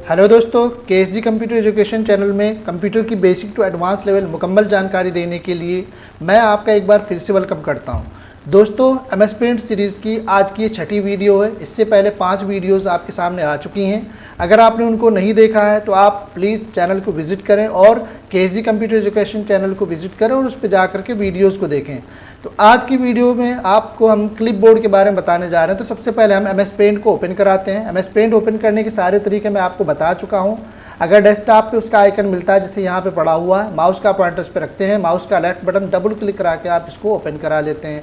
Hello दोस्तों, KSG computer education channel में computer की बेसिक टू एडवांस लेवल मुकम्मल जानकारी देने के लिए मैं आपका एक बार फिर से वेलकम करता हूं। दोस्तों, MS पेंट सीरीज़ की आज की ये छठी वीडियो है। इससे पहले 5 वीडियोस आपके सामने आ चुकी हैं। अगर आपने उनको नहीं देखा है तो आप प्लीज़ चैनल को विज़िट करें और KSG कंप्यूटर एजुकेशन चैनल को विज़िट करें और उस पर जा करके वीडियोज़ को देखें। तो आज की वीडियो में आपको हम क्लिप बोर्ड के बारे में बताने जा रहे हैं। तो सबसे पहले हम MS पेंट को ओपन कराते हैं। MS पेंट ओपन करने के सारे तरीके मैं आपको बता चुका हूं। अगर डेस्कटॉप पे उसका आइकन मिलता है जैसे यहाँ पे पड़ा हुआ है, माउस का पॉइंटर इस पे रखते हैं, माउस का लेफ्ट बटन डबल क्लिक करा के आप इसको ओपन करा लेते हैं।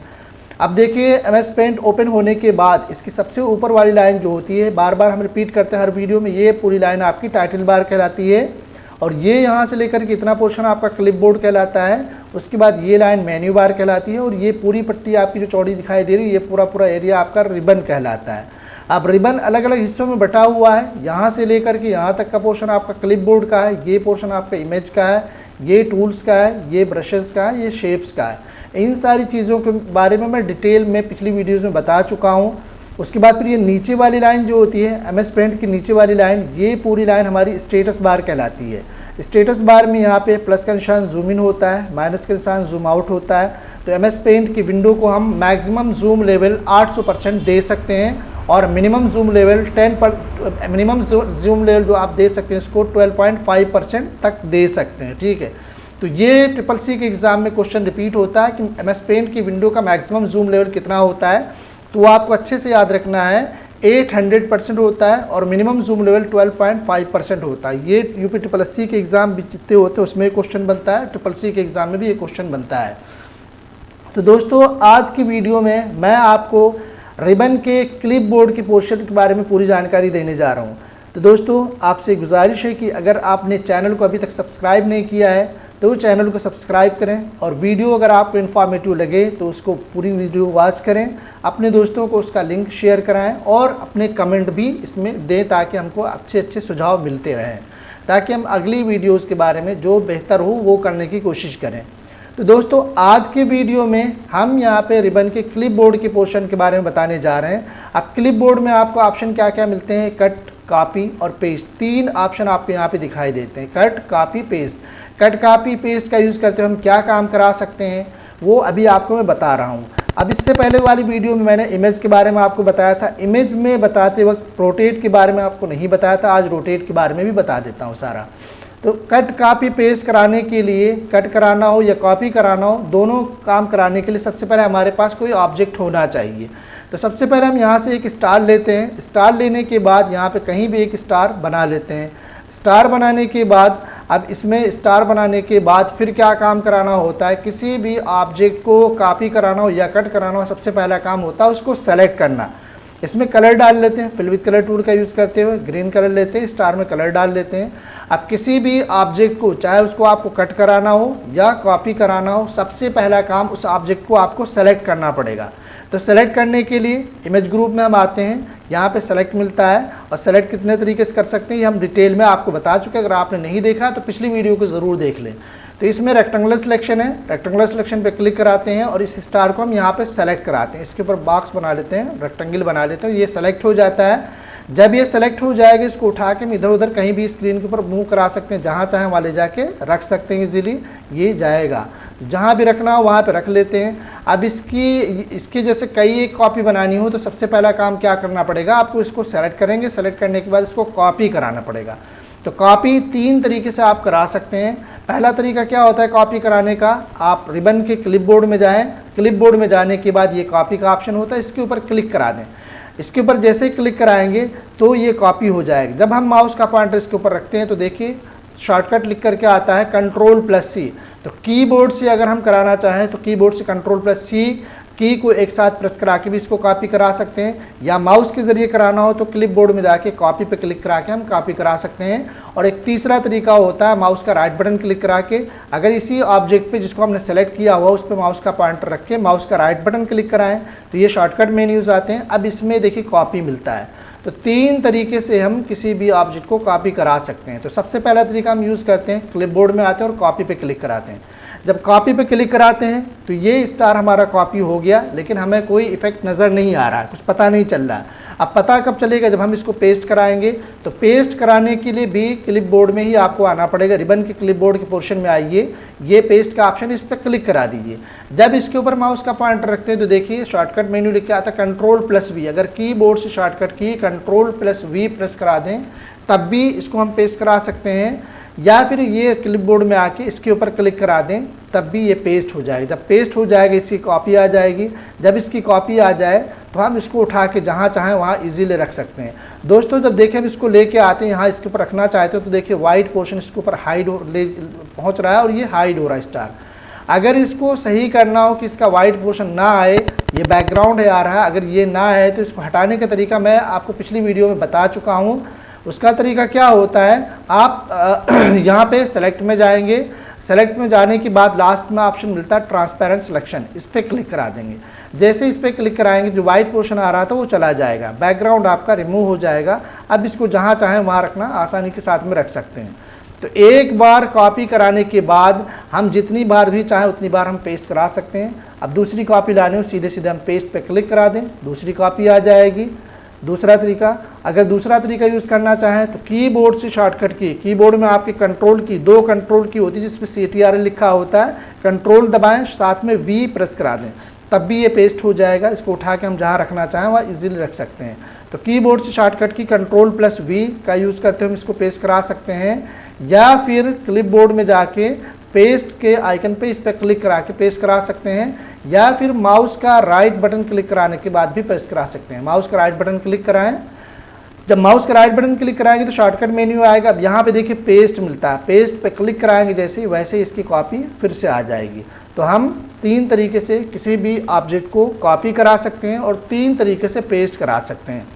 अब देखिए, MS पेंट ओपन होने के बाद इसकी सबसे ऊपर वाली लाइन जो होती है, बार बार हम रिपीट करते हैं हर वीडियो में, ये पूरी लाइन आपकी टाइटल बार कहलाती है और ये यहाँ से लेकर के इतना पोर्शन आपका क्लिप बोर्ड कहलाता है। उसके बाद ये लाइन मेन्यू बार कहलाती है और ये पूरी पट्टी आपकी जो चौड़ी दिखाई दे रही है, ये पूरा एरिया आपका रिबन कहलाता है। अब रिबन अलग अलग हिस्सों में बटा हुआ है। यहाँ से लेकर के यहाँ तक का पोर्शन आपका क्लिप बोर्ड का है, ये पोर्शन आपका इमेज का है, ये टूल्स का है, ये ब्रशेस का है, ये शेप्स का है। इन सारी चीज़ों के बारे में मैं डिटेल में पिछली वीडियोज़ में बता चुका हूँ। उसके बाद फिर ये नीचे वाली लाइन जो होती है, MS पेंट की नीचे वाली लाइन, ये पूरी लाइन हमारी स्टेटस बार कहलाती है। स्टेटस बार में यहाँ पे प्लस का निशान जूम इन होता है, माइनस का निशान जूम आउट होता है। तो MS पेंट की विंडो को हम मैक्सिमम जूम लेवल 800% दे सकते हैं और minimum zoom level zoom level जो आप दे सकते हैं इसको 12.5% तक दे सकते हैं। ठीक है, तो ये CCC के एग्ज़ाम में क्वेश्चन रिपीट होता है कि MS पेंट की विंडो का मैक्सिमम जूम लेवल कितना होता है। तो आपको अच्छे से याद रखना है, 800% होता है और मिनिमम जूम लेवल 12.5% होता है। ये UPSSC के एग्ज़ाम भी जितने होते हैं उसमें क्वेश्चन बनता है, CCC के एग्ज़ाम में भी ये क्वेश्चन बनता है। तो दोस्तों, आज की वीडियो में मैं आपको रिबन के क्लिप बोर्ड के पोर्शन के बारे में पूरी जानकारी देने जा रहा हूँ। तो दोस्तों, आपसे गुजारिश है कि अगर आपने चैनल को अभी तक सब्सक्राइब नहीं किया है तो चैनल को सब्सक्राइब करें और वीडियो अगर आपको इन्फॉर्मेटिव लगे तो उसको पूरी वीडियो वॉच करें, अपने दोस्तों को उसका लिंक शेयर कराएं और अपने कमेंट भी इसमें दें ताकि हमको अच्छे सुझाव मिलते रहें, ताकि हम अगली वीडियोस के बारे में जो बेहतर हो वो करने की कोशिश करें। तो दोस्तों, आज के वीडियो में हम यहाँ पे रिबन के क्लिप बोर्ड के पोर्शन के बारे में बताने जा रहे हैं। अब क्लिप बोर्ड में आपको ऑप्शन क्या क्या मिलते हैं, कट, कॉपी और पेस्ट, 3 ऑप्शन आपको यहाँ पे दिखाई देते हैं। Cut, copy, paste. Cut, copy, paste का यूज़ करते हुए हम क्या काम करा सकते हैं वो अभी आपको मैं बता रहा हूँ। अब इससे पहले वाली वीडियो में मैंने इमेज के बारे में आपको बताया था। इमेज में बताते वक्त रोटेट के बारे में आपको नहीं बताया था, आज रोटेट के बारे में भी बता देता हूँ सारा। तो कट, कॉपी, पेस्ट कराने के लिए, कट कराना हो या कॉपी कराना हो, दोनों काम कराने के लिए सबसे पहले हमारे पास कोई ऑब्जेक्ट होना चाहिए। तो सबसे पहले हम यहाँ से एक स्टार लेते हैं। स्टार लेने के बाद यहाँ पे कहीं भी एक स्टार बना लेते हैं। स्टार बनाने के बाद अब इसमें स्टार बनाने के बाद फिर क्या काम कराना होता है, किसी भी ऑब्जेक्ट को कॉपी कराना हो या कट कराना हो, सबसे पहला काम होता है उसको सेलेक्ट करना। इसमें कलर डाल लेते हैं, फिल विद कलर टूल का यूज़ करते हुए ग्रीन कलर लेते हैं, स्टार में कलर डाल लेते हैं। अब किसी भी ऑब्जेक्ट को, चाहे उसको आपको कट कराना हो या कॉपी कराना हो, सबसे पहला काम उस ऑब्जेक्ट को आपको सेलेक्ट करना पड़ेगा। तो सेलेक्ट करने के लिए इमेज ग्रुप में हम आते हैं, यहाँ पे सेलेक्ट मिलता है और सेलेक्ट कितने तरीके से कर सकते हैं ये हम डिटेल में आपको बता चुके हैं। अगर आपने नहीं देखा तो पिछली वीडियो को ज़रूर देख लें। तो इसमें रेक्टेंगुलर सिलेक्शन है, रेक्टेंगुलर सिलेक्शन पे क्लिक कराते हैं और इस स्टार को हम यहाँ पे सेलेक्ट कराते हैं। इसके ऊपर बॉक्स बना लेते हैं, रेक्टेंगल बना लेते हैं, ये सेलेक्ट हो जाता है। जब ये सेलेक्ट हो जाएगा इसको उठा के हम इधर उधर कहीं भी स्क्रीन के ऊपर मूव करा सकते हैं, जहाँ चाहें वहाँ ले जाके रख सकते हैं, इजीली ये जाएगा। जहाँ भी रखना हो वहाँ पे रख लेते हैं। अब इसकी जैसे कई एक कॉपी बनानी हो तो सबसे पहला काम क्या करना पड़ेगा, आपको इसको सेलेक्ट करेंगे, सेलेक्ट करने के बाद इसको कॉपी कराना पड़ेगा। तो कॉपी 3 तरीके से आप करा सकते हैं। पहला तरीका क्या होता है कॉपी कराने का, आप रिबन के क्लिप बोर्ड में जाएँ, क्लिप बोर्ड में जाने के बाद ये कॉपी का ऑप्शन होता है, इसके ऊपर क्लिक करा दें। इसके ऊपर जैसे ही क्लिक कराएंगे तो ये कॉपी हो जाएगा। जब हम माउस का पॉइंटर इसके ऊपर रखते हैं तो देखिए शॉर्टकट लिख करके आता है Ctrl+C। तो कीबोर्ड से अगर हम कराना चाहें तो कीबोर्ड से Ctrl+C की को एक साथ प्रेस करा के भी इसको कॉपी करा सकते हैं, या माउस के ज़रिए कराना हो तो क्लिप बोर्ड में जाके कॉपी पे क्लिक करा के हम कॉपी करा सकते हैं। और एक तीसरा तरीका होता है माउस का राइट बटन क्लिक करा के, अगर इसी ऑब्जेक्ट पे जिसको हमने सेलेक्ट किया हुआ उस पर माउस का पॉइंटर रख के माउस का राइट बटन क्लिक कराएं तो ये शॉर्टकट मेन्यूज आते हैं। अब इसमें देखिए कॉपी मिलता है। तो 3 तरीके से हम किसी भी ऑब्जेक्ट को कॉपी करा सकते हैं। तो सबसे पहला तरीका हम यूज़ करते हैं, क्लिप बोर्ड में आते हैं और कॉपी पे क्लिक कराते हैं। जब कॉपी पे क्लिक कराते हैं तो ये स्टार हमारा कॉपी हो गया, लेकिन हमें कोई इफेक्ट नज़र नहीं आ रहा है, कुछ पता नहीं चल रहा है। अब पता कब चलेगा, जब हम इसको पेस्ट कराएंगे। तो पेस्ट कराने के लिए भी क्लिपबोर्ड में ही आपको आना पड़ेगा। रिबन के क्लिपबोर्ड के पोर्शन में आइए, ये पेस्ट का ऑप्शन, इस पर क्लिक करा दीजिए। जब इसके ऊपर माउस का पॉइंटर रखते हैं तो देखिए शॉर्टकट मेन्यू लिख के आता है Ctrl+V। अगर कीबोर्ड से शॉर्टकट की Ctrl+V प्रेस करा दें तब भी इसको हम पेस्ट करा सकते हैं, या फिर ये क्लिपबोर्ड में आके इसके ऊपर क्लिक करा दें तब भी ये पेस्ट हो जाएगी। जब पेस्ट हो जाएगा इसकी कॉपी आ जाएगी। जब इसकी कॉपी आ जाए तो हम इसको उठा के जहाँ चाहें वहाँ इजीली रख सकते हैं। दोस्तों जब देखें हम इसको लेके आते हैं यहाँ इसके ऊपर रखना चाहते हो तो देखिए वाइट पोर्शन इसके ऊपर हाइड पहुँच रहा है और ये हाइड हो रहा है स्टार। अगर इसको सही करना हो कि इसका वाइट पोर्शन ना आए, ये बैकग्राउंड है आ रहा है, अगर ये ना आए तो इसको हटाने का तरीका मैं आपको पिछली वीडियो में बता चुका हूँ। उसका तरीका क्या होता है, आप यहाँ पे सेलेक्ट में जाएंगे। सेलेक्ट में जाने के बाद लास्ट में ऑप्शन मिलता है ट्रांसपेरेंट सिलेक्शन, इस पर क्लिक करा देंगे। जैसे इस पर क्लिक कराएंगे जो वाइट पोर्शन आ रहा था वो चला जाएगा, बैकग्राउंड आपका रिमूव हो जाएगा। अब इसको जहाँ चाहें वहाँ रखना आसानी के साथ में रख सकते हैं। तो एक बार कॉपी कराने के बाद हम जितनी बार भी चाहें उतनी बार हम पेस्ट करा सकते हैं। अब दूसरी कॉपी लानी हो सीधे सीधे हम पेस्ट पे क्लिक करा दें, दूसरी कॉपी आ जाएगी। दूसरा तरीका, अगर दूसरा तरीका यूज़ करना चाहें तो कीबोर्ड से शॉर्टकट की, कीबोर्ड में आपके कंट्रोल की, 2 कंट्रोल की होती है जिसमें CTRL लिखा होता है। कंट्रोल दबाएं, साथ में V प्रेस करा दें तब भी ये पेस्ट हो जाएगा। इसको उठा के हम जहाँ रखना चाहें वहाँ इजीली रख सकते हैं। तो कीबोर्ड से शॉर्टकट की Ctrl+V का यूज़ करते हुए हम इसको पेस्ट करा सकते हैं, या फिर क्लिपबोर्ड में जाके पेस्ट के आइकन पे इस पर क्लिक करा के पेस्ट करा सकते हैं, या फिर माउस का राइट बटन क्लिक कराने के बाद भी पेस्ट करा सकते हैं। माउस का राइट बटन क्लिक कराएं। जब माउस का राइट बटन क्लिक कराएंगे तो शॉर्टकट मेन्यू आएगा। अब यहाँ पे देखिए पेस्ट मिलता है, पेस्ट पे क्लिक कराएंगे जैसे वैसे ही इसकी कॉपी फिर से आ जाएगी। तो हम 3 तरीके से किसी भी ऑब्जेक्ट को कॉपी करा सकते हैं और 3 तरीके से पेस्ट करा सकते हैं।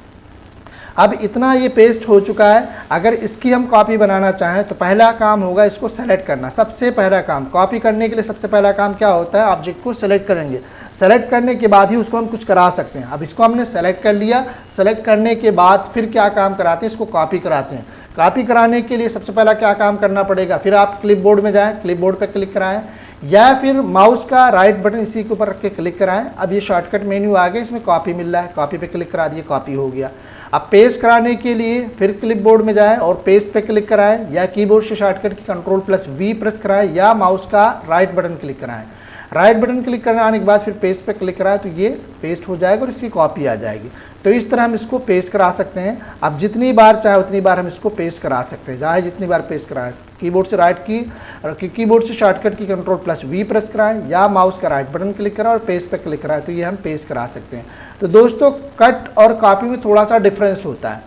अब इतना ये पेस्ट हो चुका है, अगर इसकी हम कॉपी बनाना चाहें तो पहला काम होगा इसको सेलेक्ट करना। सबसे पहला काम कॉपी करने के लिए सबसे पहला काम क्या होता है, ऑब्जेक्ट को सेलेक्ट करेंगे। सेलेक्ट करने के बाद ही उसको हम कुछ करा सकते हैं। अब इसको हमने सेलेक्ट कर लिया, सेलेक्ट करने के बाद फिर क्या काम कराते हैं, इसको कॉपी कराते हैं। कॉपी कराने के लिए सबसे पहला क्या काम करना पड़ेगा, फिर आप क्लिपबोर्ड में जाएँ, क्लिपबोर्ड पर क्लिक कराएँ, या फिर माउस का राइट बटन इसी के ऊपर रख के क्लिक कराएं। अब ये शॉर्टकट मेन्यू आ गया, इसमें कॉपी मिल रहा है, कॉपी पे क्लिक करा दिए, कॉपी हो गया। अब पेस्ट कराने के लिए फिर क्लिपबोर्ड में जाएं और पेस्ट पे क्लिक कराएं, या कीबोर्ड से शॉर्टकट की Ctrl+V प्रेस कराएं, या माउस का राइट बटन क्लिक कराएं। राइट बटन क्लिक कराने के बाद फिर पेस्ट पे क्लिक कराएं तो ये पेस्ट हो जाएगा और इसकी कॉपी आ जाएगी। तो इस तरह हम इसको पेस्ट करा सकते हैं। अब जितनी बार चाहे उतनी बार हम इसको पेस्ट करा सकते हैं, चाहे जितनी बार पेस्ट कराएं। कीबोर्ड से कीबोर्ड से शॉर्टकट की Ctrl+V प्रेस कराएं, या माउस का राइट बटन क्लिक कराएं और पेस्ट पे क्लिक कराएं तो ये हम पेस्ट करा सकते हैं। तो दोस्तों कट और कॉपी में थोड़ा सा डिफरेंस होता है।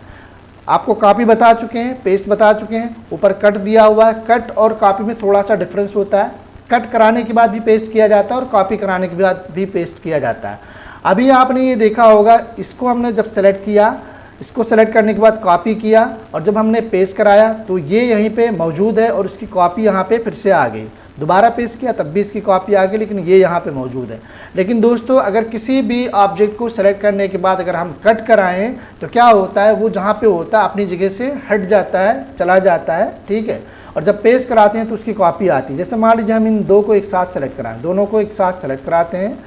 आपको कॉपी बता चुके हैं, पेस्ट बता चुके हैं, ऊपर कट दिया हुआ है। कट और कॉपी में थोड़ा सा डिफरेंस होता है। कट कराने के बाद भी पेस्ट किया जाता है और कॉपी कराने के बाद भी पेस्ट किया जाता है। अभी आपने ये देखा होगा, इसको हमने जब सेलेक्ट किया, इसको सेलेक्ट करने के बाद कॉपी किया और जब हमने पेस्ट कराया तो ये यहीं पे मौजूद है और इसकी कॉपी यहाँ पे फिर से आ गई। दोबारा पेस्ट किया तब भी इसकी कॉपी आ गई, लेकिन ये यहाँ पे मौजूद है। लेकिन दोस्तों अगर किसी भी ऑब्जेक्ट को सेलेक्ट करने के बाद अगर हम कट कराएं तो क्या होता है, वो जहाँ पे होता है अपनी जगह से हट जाता है, चला जाता है, ठीक है। और जब पेस्ट कराते हैं तो उसकी कॉपी आती है। जैसे मान लीजिए हम इन 2 को एक साथ सेलेक्ट कराएं, दोनों को एक साथ सेलेक्ट कराते हैं।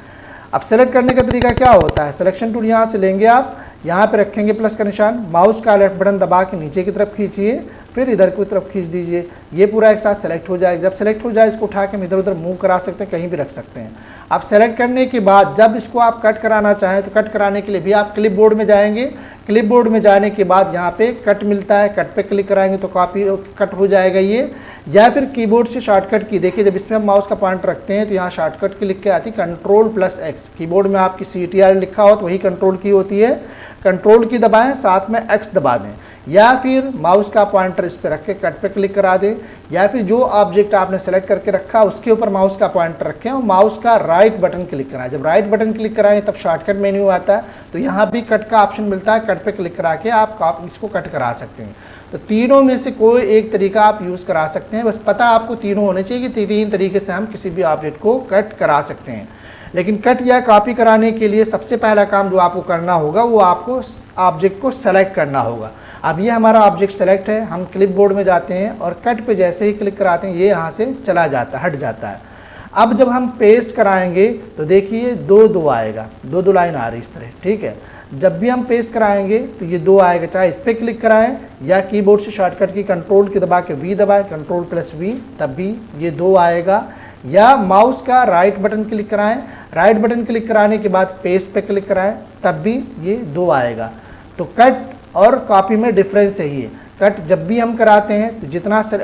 अब सेलेक्ट करने का तरीका क्या होता है, सिलेक्शन टूल यहाँ से लेंगे, आप यहाँ पे रखेंगे प्लस का निशान, माउस का लेफ्ट बटन दबा के नीचे की तरफ खींचिए, फिर इधर की तरफ खींच दीजिए, ये पूरा एक साथ सेलेक्ट हो जाएगा। जब सेलेक्ट हो जाए इसको उठा के हम इधर उधर मूव करा सकते हैं, कहीं भी रख सकते हैं। अब सेलेक्ट करने के बाद जब इसको आप कट कराना चाहें तो कट कराने के लिए भी आप क्लिपबोर्ड में जाएंगे। क्लिपबोर्ड में जाने के बाद यहाँ पे कट मिलता है, कट पे क्लिक कराएंगे तो कॉपी कट हो जाएगा ये। या फिर कीबोर्ड से शॉर्टकट की, देखिए जब इसमें हम माउस का पॉइंटर रखते हैं तो यहाँ शॉर्टकट की लिख के आती है Ctrl+X। कीबोर्ड में आपकी CTRL लिखा हो तो वही कंट्रोल की होती है, कंट्रोल की दबाएं, साथ में X दबा दें, या फिर माउस का पॉइंटर इस पर रख के कट पे क्लिक करा दें, या फिर जो ऑब्जेक्ट आपने सेलेक्ट करके रखा उसके ऊपर माउस का पॉइंटर रखें और माउस का राइट बटन क्लिक कराएं। जब राइट बटन क्लिक कराएं तब शॉर्टकट मेन्यू आता है, तो यहाँ भी कट का ऑप्शन मिलता है, कट पे क्लिक करा के आप इसको कट करा सकते हैं। तो तीनों में से कोई एक तरीका आप यूज़ करा सकते हैं, बस पता आपको तीनों होने चाहिए कि 3 तरीके से हम किसी भी ऑब्जेक्ट को कट करा सकते हैं। लेकिन कट या कॉपी कराने के लिए सबसे पहला काम जो आपको करना होगा वो आपको ऑब्जेक्ट को सेलेक्ट करना होगा। अब ये हमारा ऑब्जेक्ट सेलेक्ट है, हम क्लिपबोर्ड में जाते हैं और कट पे जैसे ही क्लिक कराते हैं ये यहाँ से चला जाता है, हट जाता है। अब जब हम पेस्ट कराएंगे तो देखिए 2 आएगा, 2 लाइन आ रही इस तरह, ठीक है। जब भी हम पेस्ट कराएंगे तो ये 2 आएगा, चाहे इस पर क्लिक कराएं या कीबोर्ड से शॉर्टकट की कंट्रोल की दबा के V दबाएं, कंट्रोल+V, तब भी ये 2 आएगा। या माउस का राइट बटन क्लिक कराएं, राइट बटन क्लिक कराने के बाद पेस्ट पे क्लिक कराएं, तब भी ये 2 आएगा। तो कट और कॉपी में डिफरेंस यही है। कट जब भी हम कराते हैं तो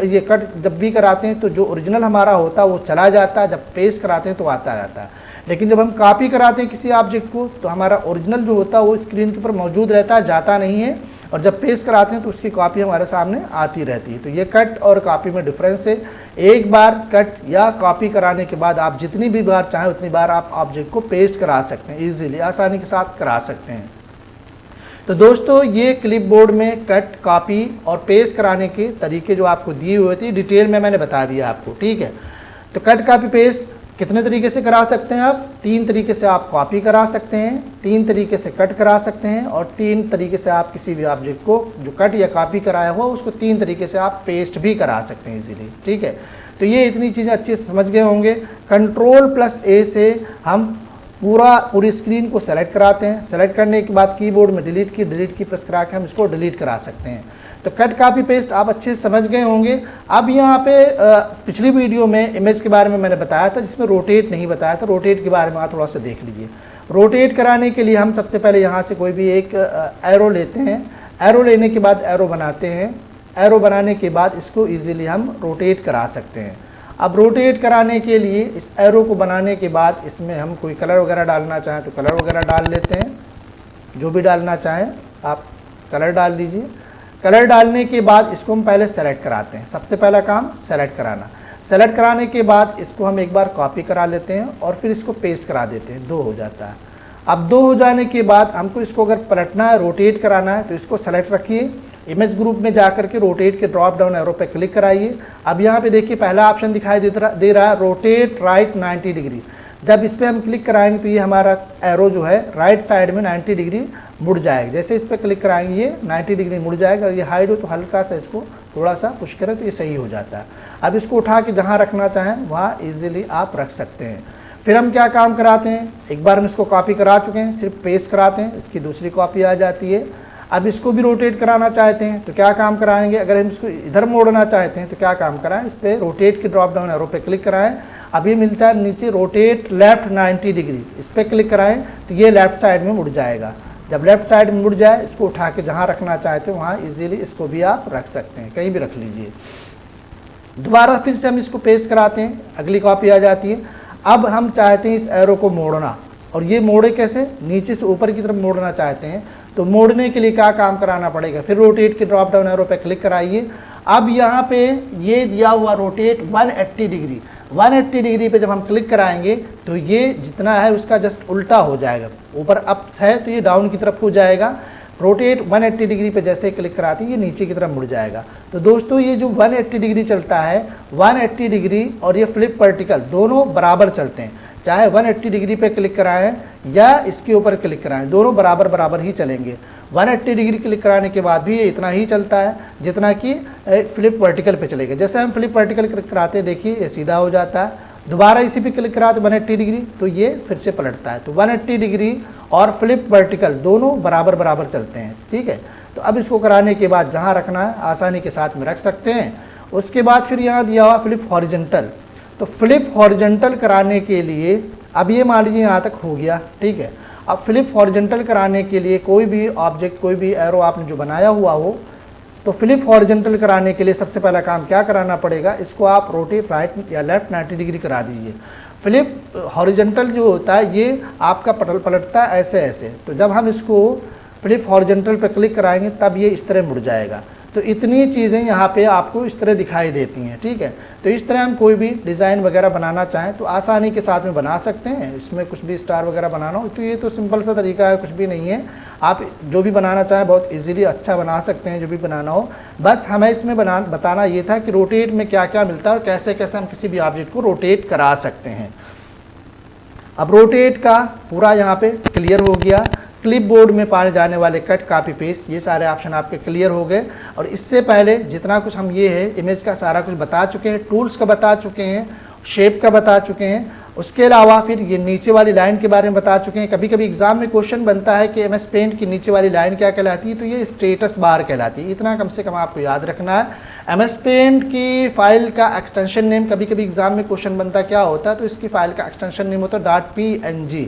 ये कट जब भी कराते हैं तो जो ओरिजिनल हमारा होता है वो चला जाता है, जब पेस्ट कराते हैं तो आता रहता है। लेकिन जब हम कॉपी कराते हैं किसी ऑब्जेक्ट को तो हमारा ओरिजिनल जो होता है वो स्क्रीन के ऊपर मौजूद रहता है, जाता नहीं है, और जब पेस्ट कराते हैं तो उसकी कॉपी हमारे सामने आती रहती है। तो ये कट और कॉपी में डिफरेंस है। एक बार कट या कॉपी कराने के बाद आप जितनी भी बार चाहें उतनी बार आप ऑब्जेक्ट को पेस्ट करा सकते हैं, ईजिली आसानी के साथ करा सकते हैं। तो दोस्तों ये क्लिपबोर्ड में कट, कॉपी और पेस्ट कराने के तरीके जो आपको दिए हुए थे डिटेल में मैंने बता दिया आपको, ठीक है। तो कट, कॉपी, पेस्ट कितने तरीके से करा सकते हैं आप? 3 तरीके से आप कॉपी करा सकते हैं, 3 तरीके से कट करा सकते हैं, और 3 तरीके से आप किसी भी ऑब्जेक्ट को जो कट या कॉपी कराया हुआ उसको 3 तरीके से आप पेस्ट भी करा सकते हैं इजीली, ठीक है। तो ये इतनी चीज़ें अच्छे से समझ गए होंगे। कंट्रोल+A से हम पूरी स्क्रीन को सेलेक्ट कराते हैं। सेलेक्ट करने के बाद कीबोर्ड में डिलीट की प्रेस करा के हम इसको डिलीट करा सकते हैं। तो कट, कॉपी, पेस्ट आप अच्छे से समझ गए होंगे। अब यहाँ पे पिछली वीडियो में इमेज के बारे में मैंने बताया था जिसमें रोटेट नहीं बताया था, रोटेट के बारे में आप थोड़ा सा देख लीजिए। रोटेट कराने के लिए हम सबसे पहले यहाँ से कोई भी एक एरो लेते हैं, एरो लेने के बाद एरो बनाते हैं, एरो बनाने के बाद इसको ईजिली हम रोटेट करा सकते हैं। अब रोटेट कराने के लिए इस एरो को बनाने के बाद इसमें हम कोई कलर वगैरह डालना चाहें तो कलर वगैरह डाल लेते हैं, जो भी डालना चाहें आप कलर डाल लीजिए। कलर डालने के बाद इसको हम पहले सेलेक्ट कराते हैं, सबसे पहला काम सेलेक्ट कराना। सेलेक्ट कराने के बाद इसको हम एक बार कॉपी करा लेते हैं और फिर इसको पेस्ट करा देते हैं, 2 हो जाता है। अब 2 हो जाने के बाद हमको इसको अगर पलटना है, रोटेट कराना है, तो इसको सेलेक्ट रखिए, इमेज ग्रुप में जाकर के रोटेट के ड्रॉप डाउन एरो पे क्लिक कराइए। अब यहाँ पे देखिए पहला ऑप्शन दिखाई दे रहा है रोटेट राइट 90 डिग्री। जब इस पर हम क्लिक कराएंगे तो ये हमारा एरो जो है राइट साइड में 90 डिग्री मुड़ जाएगा। जैसे इस पर क्लिक कराएंगे ये 90 डिग्री मुड़ जाएगा। अगर ये हाइड हो तो हल्का सा इसको थोड़ा सा पुश करें तो ये सही हो जाता है। अब इसको उठा के जहाँ रखना चाहें वहाँ ईजिली आप रख सकते हैं। फिर हम क्या काम कराते हैं, एक बार हम इसको कॉपी करा चुके हैं, सिर्फ पेस्ट कराते हैं, इसकी दूसरी कॉपी आ जाती है। अब इसको भी रोटेट कराना चाहते हैं तो क्या काम कराएंगे, अगर हम इसको इधर मोड़ना चाहते हैं तो क्या काम कराएं, इस पर रोटेट के ड्रॉप डाउन एरो पे क्लिक कराएं। अब ये मिलता है नीचे रोटेट लेफ्ट 90 डिग्री, इस पर क्लिक कराएं तो ये लेफ्ट साइड में मुड़ जाएगा। जब लेफ्ट साइड में मुड़ जाए इसको उठा के जहाँ रखना चाहते हैं वहाँ इजीली इसको भी आप रख सकते हैं, कहीं भी रख लीजिए। दोबारा फिर से हम इसको पेस्ट कराते हैं, अगली कॉपी आ जाती है। अब हम चाहते हैं इस एरो को मोड़ना, और ये मोड़े कैसे, नीचे से ऊपर की तरफ मोड़ना चाहते हैं तो मोड़ने के लिए क्या काम कराना पड़ेगा, फिर रोटेट के ड्रॉप डाउन एरो पे क्लिक कराइए। अब यहाँ पे ये दिया हुआ रोटेट 180 डिग्री, 180 डिग्री पे जब हम क्लिक कराएंगे तो ये जितना है उसका जस्ट उल्टा हो जाएगा, ऊपर अप है तो ये डाउन की तरफ हो जाएगा। रोटेट 180 डिग्री पे जैसे क्लिक कराते हैं ये नीचे की तरफ मुड़ जाएगा। तो दोस्तों ये जो 180 डिग्री चलता है, 180 डिग्री और ये फ्लिप वर्टिकल दोनों बराबर चलते हैं, चाहे 180 डिग्री पे क्लिक कराएं या इसके ऊपर क्लिक कराएं, दोनों बराबर बराबर ही चलेंगे। 180 डिग्री क्लिक कराने के बाद भी ये इतना ही चलता है जितना कि फ्लिप वर्टिकल पे चलेगा। जैसे हम फ्लिप वर्टिकल क्लिक कराते हैं देखिए ये सीधा हो जाता है, दोबारा इसी पे क्लिक कराते 180 डिग्री तो ये फिर से पलटता है। तो 180 डिग्री और फ्लिप वर्टिकल दोनों बराबर बराबर चलते हैं, ठीक है। तो अब इसको कराने के बाद जहाँ रखना है आसानी के साथ में रख सकते हैं। उसके बाद फिर यहाँ दिया हुआ फ्लिप हॉरिजॉन्टल, तो फ्लिप हॉरिजॉन्टल कराने के लिए अब ये मान लीजिए यहाँ तक हो गया, ठीक है। अब फ्लिप हॉरिजॉन्टल कराने के लिए कोई भी ऑब्जेक्ट, कोई भी एरो आपने जो बनाया हुआ हो, तो फ्लिप हॉरिजॉन्टल कराने के लिए सबसे पहला काम क्या कराना पड़ेगा, इसको आप रोटेट राइट या लेफ्ट 90 डिग्री करा दीजिए। फ्लिप हॉरिजॉन्टल जो होता है ये आपका पलटता है ऐसे ऐसे, तो जब हम इसको फ्लिप हॉरिजॉन्टल पे क्लिक कराएंगे तब ये इस तरह मुड़ जाएगा। तो इतनी चीज़ें यहाँ पे आपको इस तरह दिखाई देती हैं, ठीक है। तो इस तरह हम कोई भी डिज़ाइन वगैरह बनाना चाहें तो आसानी के साथ में बना सकते हैं। इसमें कुछ भी स्टार वगैरह बनाना हो तो ये तो सिंपल सा तरीका है, कुछ भी नहीं है। आप जो भी बनाना चाहें बहुत इजीली अच्छा बना सकते हैं, जो भी बनाना हो। बस हमें इसमें बताना ये था कि रोटेट में क्या क्या मिलता है और कैसे कैसे हम किसी भी ऑब्जेक्ट को रोटेट करा सकते हैं। अब रोटेट का पूरा यहाँ पे क्लियर हो गया। क्लिपबोर्ड में पाए जाने वाले कट, कॉपी, पेस्ट ये सारे ऑप्शन आपके क्लियर हो गए। और इससे पहले जितना कुछ हम ये है इमेज का सारा कुछ बता चुके हैं, टूल्स का बता चुके हैं, शेप का बता चुके हैं। उसके अलावा फिर ये नीचे वाली लाइन के बारे में बता चुके हैं। कभी कभी एग्जाम में क्वेश्चन बनता है कि MS पेंट की नीचे वाली लाइन क्या कहलाती है, तो ये स्टेटस बार कहलाती है। इतना कम से कम आपको याद रखना है। MS पेंट की फाइल का एक्सटेंशन नेम, कभी कभी एग्जाम में क्वेश्चन बनता क्या होता है, तो इसकी फाइल का एक्सटेंशन नेम होता है .png।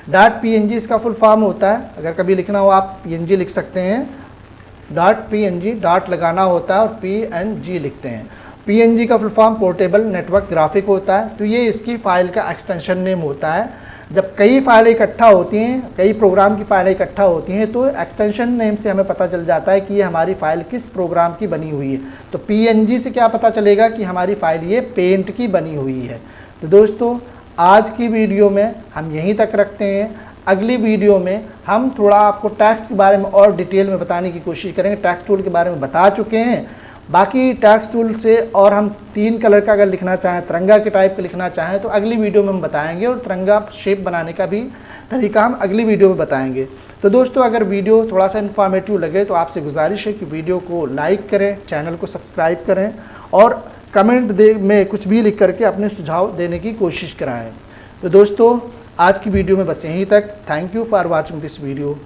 .png इसका फुल फॉर्म होता है, अगर कभी लिखना हो आप PNG लिख सकते हैं। .png डॉट लगाना होता है और PNG लिखते हैं। PNG का full form portable network graphic होता है। तो ये इसकी फ़ाइल का एक्सटेंशन नेम होता है। जब कई फाइलें इकट्ठा होती हैं, कई प्रोग्राम की फ़ाइलें इकट्ठा होती हैं, तो एक्सटेंशन नेम से हमें पता चल जाता है कि ये हमारी फ़ाइल किस प्रोग्राम की बनी हुई है। तो PNG से क्या पता चलेगा कि हमारी फ़ाइल ये पेंट की बनी हुई है। तो दोस्तों आज की वीडियो में हम यहीं तक रखते हैं। अगली वीडियो में हम थोड़ा आपको टेक्स्ट के बारे में और डिटेल में बताने की कोशिश करेंगे। टेक्स्ट टूल के बारे में बता चुके हैं, बाकी टेक्स्ट टूल से और हम 3 कलर का अगर लिखना चाहें, तिरंगा के टाइप का लिखना चाहें, तो अगली वीडियो में हम बताएंगे। और तिरंगा शेप बनाने का भी तरीका हम अगली वीडियो में बताएंगे। तो दोस्तों अगर वीडियो थोड़ा सा इन्फॉर्मेटिव लगे तो आपसे गुजारिश है कि वीडियो को लाइक करें, चैनल को सब्सक्राइब करें और कमेंट में कुछ भी लिख करके अपने सुझाव देने की कोशिश कराएँ। तो दोस्तों आज की वीडियो में बस यहीं तक। Thank you for watching this video.